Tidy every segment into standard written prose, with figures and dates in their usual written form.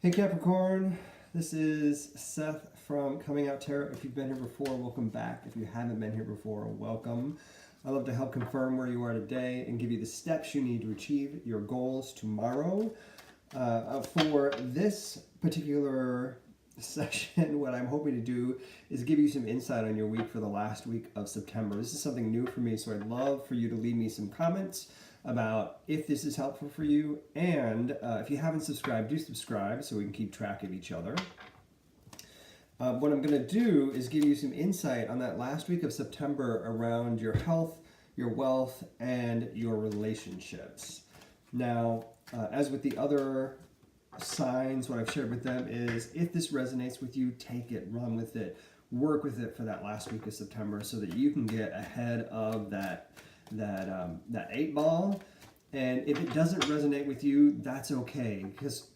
Hey Capricorn, this is Seth from Comingouttarot. If you've been here before, welcome back. If you haven't been here before, welcome. I love to help confirm where you are today and give you the steps you need to achieve your goals tomorrow. For this particular session, what I'm hoping to do is give you some insight on your week for the last week of September. This is something new for me, so I'd love for you to leave me some comments about if this is helpful for you. And if you haven't subscribed, do subscribe so we can keep track of each other. What I'm going to do is give you some insight on that last week of September around your health, your wealth, and your relationships. Now, as with the other signs, what I've shared with them is if this resonates with you, take it, run with it, work with it for that last week of September so that you can get ahead of that 8 ball. And if it doesn't resonate with you, that's okay, because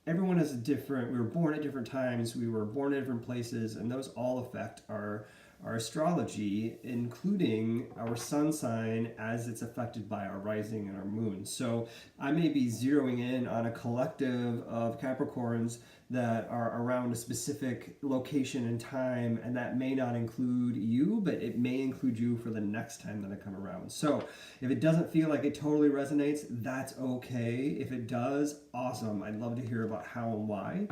everyone is different. We were born at different times, we were born at different places, and those all affect our astrology, including our sun sign as it's affected by our rising and our moon. So I may be zeroing in on a collective of Capricorns that are around a specific location and time, and that may not include you, but it may include you for the next time that I come around. So if it doesn't feel like it totally resonates, that's okay. If it does, awesome. I'd love to hear about how and why.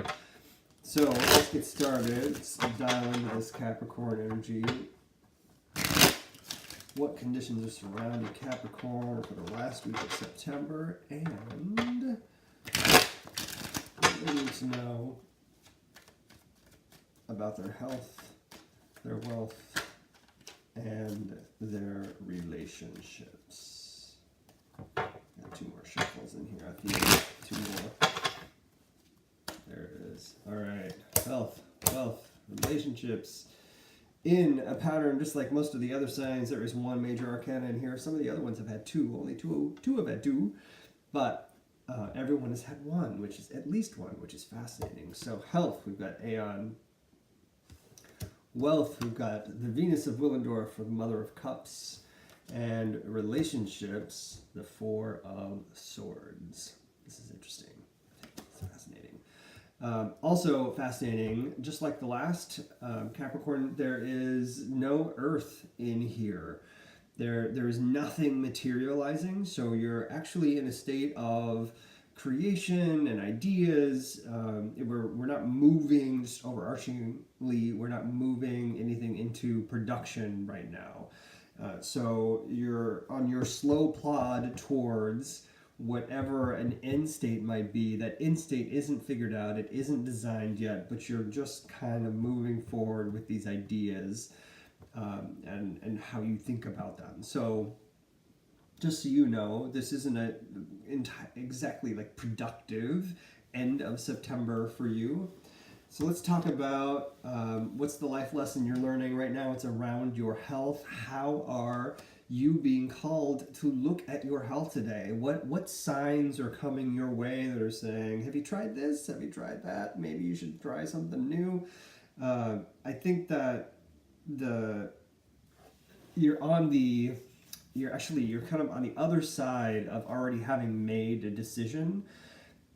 So let's get started. Let's dial into this Capricorn energy. What conditions are surrounding Capricorn for the last week of September? And what they need to know about their health, their wealth, and their relationships. Got 2 more shuffles in here. I feel 2 more. There it is. All right. Health, wealth, relationships. In a pattern, just like most of the other signs, there is 1 major arcana in here. Some of the other ones have had 2. Only two have had 2. But everyone has had 1, which is at least 1, which is fascinating. So health, we've got Aeon. Wealth, we've got the Venus of Willendorf, or the Mother of Cups. And relationships, the 4 of Swords. This is interesting. It's fascinating. Also fascinating, just like the last Capricorn, there is no earth in here. There is nothing materializing, so you're actually in a state of creation and ideas. We're not moving, just overarchingly, we're not moving anything into production right now. So you're on your slow plod towards whatever an end state might be. That end state isn't figured out, it isn't designed yet, but you're just kind of moving forward with these ideas and how you think about them. So just so you know, this isn't exactly like productive end of September for you. So let's talk about what's the life lesson you're learning right now. It's around your health. How are you being called to look at your health today? What signs are coming your way that are saying, have you tried this? Have you tried that? Maybe you should try something new. I think that you're kind of on the other side of already having made a decision.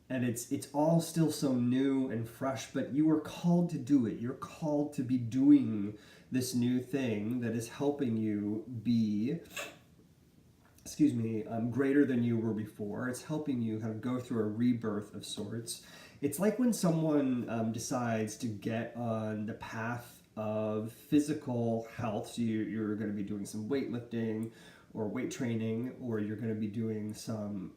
And it's all still so new and fresh, but you were called to do it. You're called to be doing this new thing that is helping you be, greater than you were before. It's helping you kind of go through a rebirth of sorts. It's like when someone decides to get on the path of physical health. So you're going to be doing some weightlifting or weight training, or you're going to be doing some,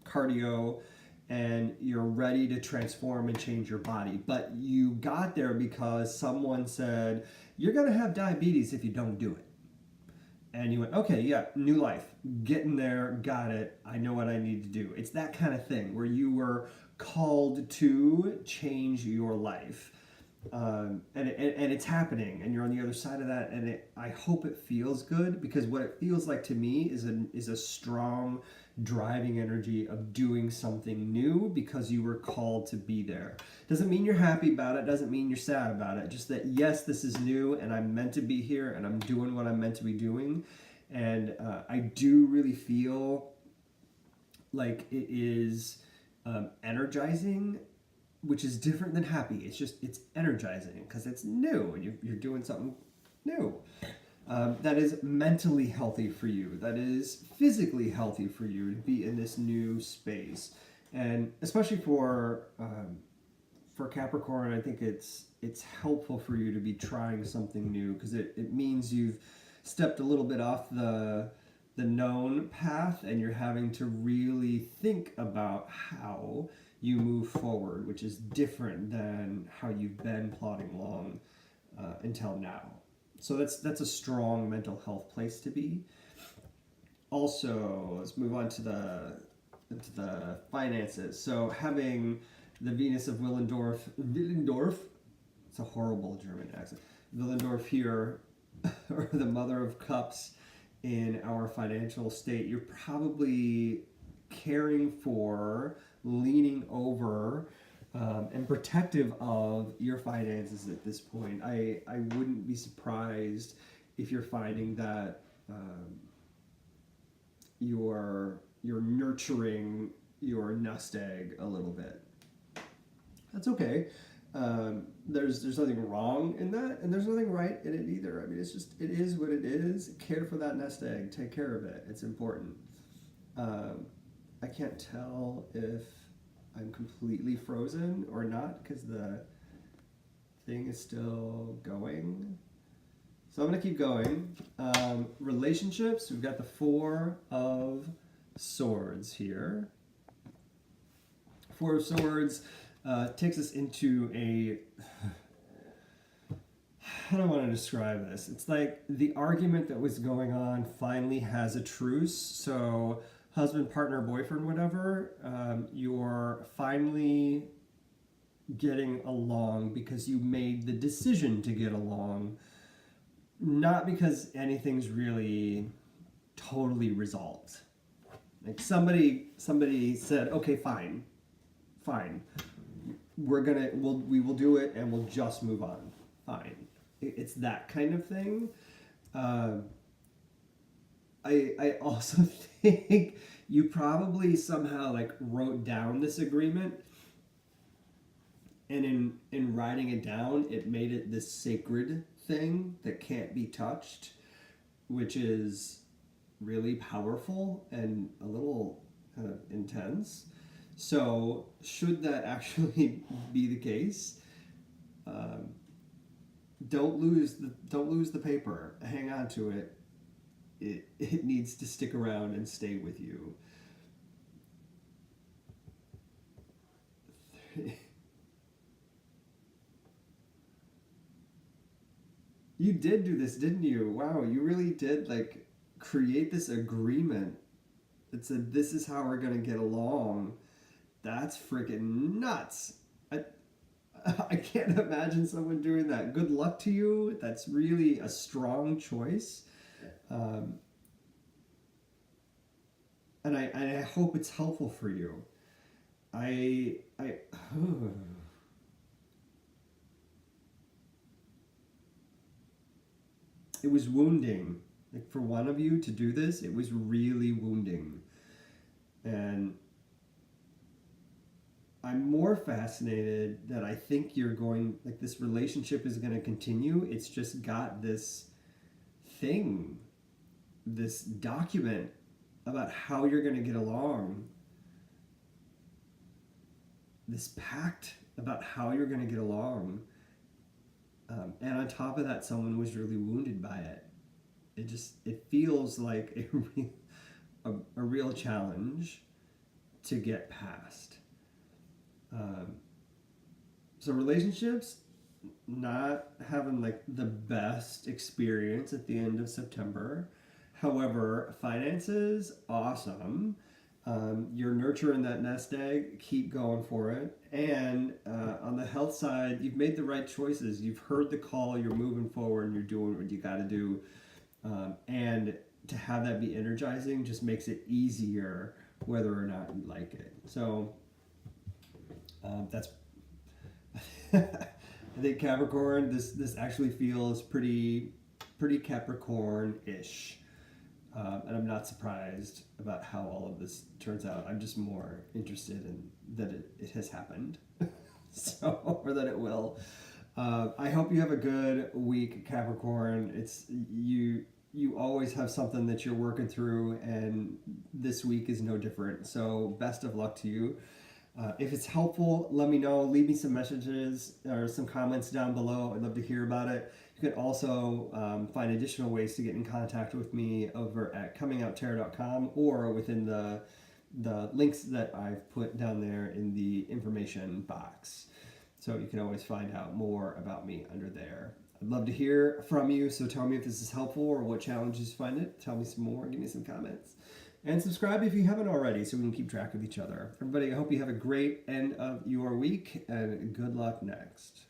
cardio, and you're ready to transform and change your body. But you got there because someone said, you're going to have diabetes if you don't do it. And you went, okay, yeah, new life, getting there, got it, I know what I need to do. It's that kind of thing where you were called to change your life. And it's happening, and you're on the other side of that, and I hope it feels good, because what it feels like to me is a strong driving energy of doing something new because you were called to be there. Doesn't mean you're happy about it, doesn't mean you're sad about it, just that yes, this is new and I'm meant to be here and I'm doing what I'm meant to be doing. And I do really feel like it is energizing, which is different than happy. It's energizing because it's new and you're doing something new. That is mentally healthy for you. That is physically healthy for you to be in this new space, and especially for Capricorn, I think it's helpful for you to be trying something new because it means you've stepped a little bit off the known path and you're having to really think about how you move forward, which is different than how you've been plodding along until now. So that's a strong mental health place to be. Also, let's move on to the finances. So having the Venus of Willendorf, it's a horrible German accent, Willendorf here, or the Mother of Cups in our financial state, you're probably caring for, leaning over, and protective of your finances at this point. I wouldn't be surprised if you're finding that you're nurturing your nest egg a little bit. That's okay. There's nothing wrong in that, and there's nothing right in it either. I mean, it is what it is. Care for that nest egg. Take care of it. It's important. I can't tell if I'm completely frozen or not because the thing is still going. So I'm going to keep going. Relationships, we've got the Four of Swords here. Four of Swords takes us into a... How do I want to describe this? It's like the argument that was going on finally has a truce. So husband, partner, boyfriend, whatever, you're finally getting along because you made the decision to get along, not because anything's really totally resolved. Like somebody said, okay, fine, we will do it and we'll just move on. Fine. It's that kind of thing. I also think you probably somehow like wrote down this agreement, and in writing it down, it made it this sacred thing that can't be touched, which is really powerful and a little kind of intense. So should that actually be the case, don't lose the paper. Hang on to it. It needs to stick around and stay with you. You did do this, didn't you? Wow, you really did like create this agreement that said this is how we're gonna get along. That's freaking nuts. I can't imagine someone doing that. Good luck to you. That's really a strong choice. And I hope it's helpful for you. It was wounding. Like for one of you to do this, it was really wounding. And I'm more fascinated that I think you're going, like this relationship is going to continue. It's just got this thing, this document about how you're going to get along, this pact about how you're going to get along. And on top of that, someone was really wounded by it. It feels like a real challenge to get past. So relationships, not having like the best experience at the end of September. However, finances, awesome. You're nurturing that nest egg, keep going for it. And on the health side, you've made the right choices. You've heard the call, you're moving forward, and you're doing what you got to do. And to have that be energizing just makes it easier whether or not you like it. So that's... I think Capricorn, this actually feels pretty Capricorn-ish. And I'm not surprised about how all of this turns out. I'm just more interested in that it has happened, so, or that it will. I hope you have a good week, Capricorn. It's you. You always have something that you're working through, and this week is no different. So, best of luck to you. If it's helpful, let me know. Leave me some messages or some comments down below. I'd love to hear about it. You can also find additional ways to get in contact with me over at Comingouttarot.com or within the links that I've put down there in the information box. So you can always find out more about me under there. I'd love to hear from you, so tell me if this is helpful or what challenges you find it. Tell me some more, give me some comments. And subscribe if you haven't already so we can keep track of each other. Everybody, I hope you have a great end of your week and good luck next.